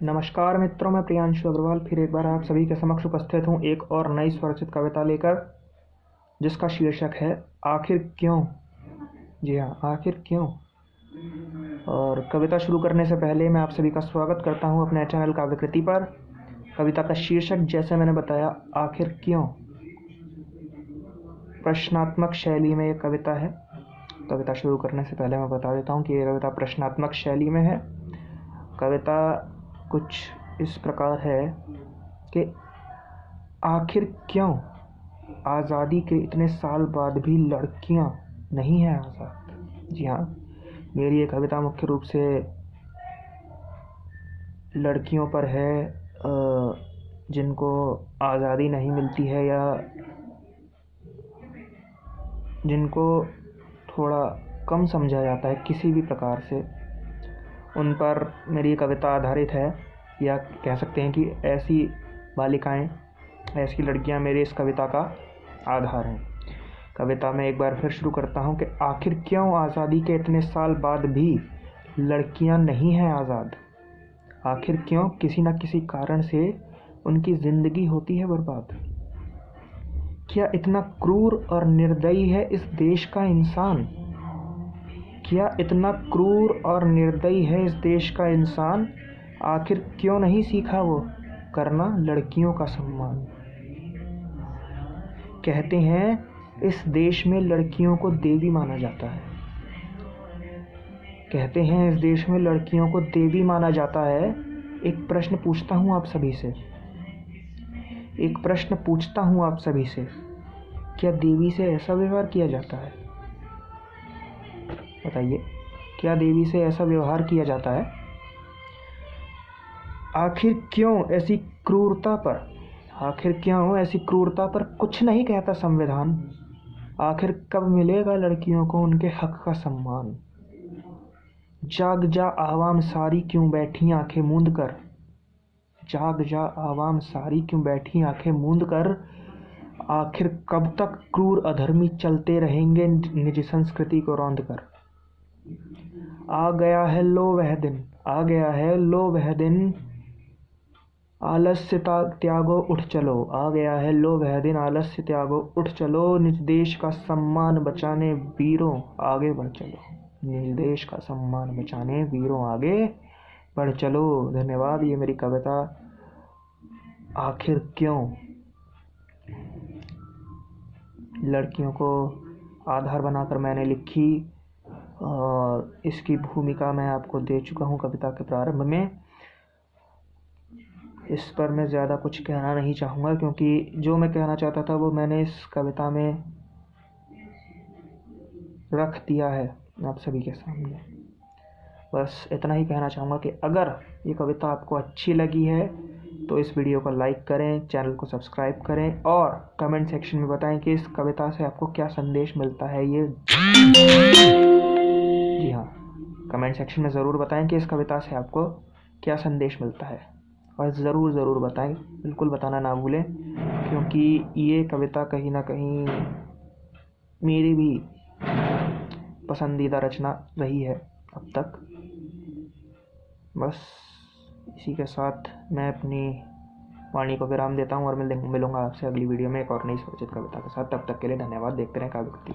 नमस्कार मित्रों, मैं प्रियांशु अग्रवाल फिर एक बार आप सभी के समक्ष उपस्थित हूँ एक और नई स्वरचित कविता लेकर, जिसका शीर्षक है आखिर क्यों। जी हाँ, आखिर क्यों। और कविता शुरू करने से पहले मैं आप सभी का स्वागत करता हूँ अपने चैनल काव्यकृति पर। कविता का शीर्षक जैसे मैंने बताया, आखिर क्यों। प्रश्नात्मक शैली में ये कविता है। कविता शुरू करने से पहले मैं बता देता हूँ कि ये कविता प्रश्नात्मक शैली में है। कविता कुछ इस प्रकार है कि आखिर क्यों आज़ादी के इतने साल बाद भी लड़कियां नहीं हैं आज़ाद। जी हाँ, मेरी ये कविता मुख्य रूप से लड़कियों पर है जिनको आज़ादी नहीं मिलती है या जिनको थोड़ा कम समझा जाता है किसी भी प्रकार से, उन पर मेरी ये कविता आधारित है। या कह सकते हैं कि ऐसी बालिकाएं, ऐसी लड़कियां मेरे इस कविता का आधार हैं। कविता में एक बार फिर शुरू करता हूं कि आखिर क्यों आज़ादी के इतने साल बाद भी लड़कियां नहीं हैं आज़ाद। आखिर क्यों किसी न किसी कारण से उनकी ज़िंदगी होती है बर्बाद। क्या इतना क्रूर और निर्दयी है इस देश का इंसान। क्या इतना क्रूर और निर्दयी है इस देश का इंसान। आखिर क्यों नहीं सीखा वो करना लड़कियों का सम्मान। कहते हैं इस देश में लड़कियों को देवी माना जाता है। कहते हैं इस देश में लड़कियों को देवी माना जाता है। एक प्रश्न पूछता हूँ आप सभी से, एक प्रश्न पूछता हूँ आप सभी से, क्या देवी से ऐसा व्यवहार किया जाता है। बताइए, क्या देवी से ऐसा व्यवहार किया जाता है। आखिर क्यों ऐसी क्रूरता पर, आखिर क्यों ऐसी क्रूरता पर कुछ नहीं कहता संविधान। आखिर कब मिलेगा लड़कियों को उनके हक का सम्मान। जाग जा आवाम सारी क्यों बैठी आंखें मूंद कर। जाग जा आवाम सारी क्यों बैठी आंखें मूंद कर। आखिर कब तक क्रूर अधर्मी चलते रहेंगे निज संस्कृति को रौंद कर। आ गया है लो वह दिन, आ गया है लो वह दिन, आलस्य त्यागो उठ चलो। आ गया है लो वह दिन, आलस्य त्यागो उठ चलो। निज देश का सम्मान बचाने वीरों आगे बढ़ चलो। निज देश का सम्मान बचाने वीरों आगे बढ़ चलो। धन्यवाद। ये मेरी कविता आखिर क्यों लड़कियों को आधार बनाकर मैंने लिखी, और इसकी भूमिका मैं आपको दे चुका हूँ कविता के प्रारंभ में। इस पर मैं ज़्यादा कुछ कहना नहीं चाहूँगा, क्योंकि जो मैं कहना चाहता था वो मैंने इस कविता में रख दिया है आप सभी के सामने। बस इतना ही कहना चाहूँगा कि अगर ये कविता आपको अच्छी लगी है तो इस वीडियो को लाइक करें, चैनल को सब्सक्राइब करें और कमेंट सेक्शन में बताएं कि इस कविता से आपको क्या संदेश मिलता है। ये जी हाँ, कमेंट सेक्शन में ज़रूर बताएं कि इस कविता से आपको क्या संदेश मिलता है, और ज़रूर बताएं, बिल्कुल बताना ना भूलें, क्योंकि ये कविता कहीं ना कहीं मेरी भी पसंदीदा रचना रही है अब तक। बस इसी के साथ मैं अपनी वाणी को विराम देता हूँ और मिलूंगा आपसे अगली वीडियो में एक और नई स्वरचित कविता के साथ। तब तक के लिए धन्यवाद। देखते रहें काव्यकृति।